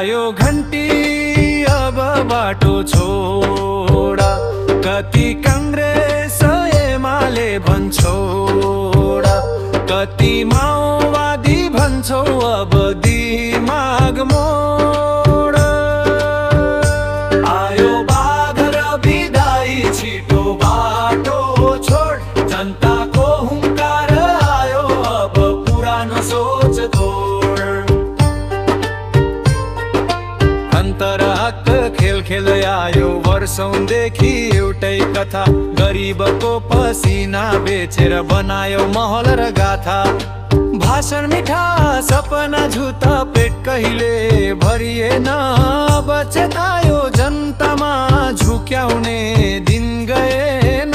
आयो घन्टी अब बाटो छोडा, कति कांग्रेस एमाले भन्छौडा, कति माओवादी भन्छौ अब दिमाग मोड। आयो बाघ र बिदाई छिटो बाटो छोड, जनताको हुंकार आयो अब पुरानो सोच तोड। अन्तरहक खेल खेल्दै आयो वर्षौंदेखि एउटै कथा, गरिबको पसिना बेचेर बनायो महल र गाथा। भाषण मिठा सपना झुता पेट कहिले भरिएन, बचेत आयो जनतामा झुक्याउने दिन गएन।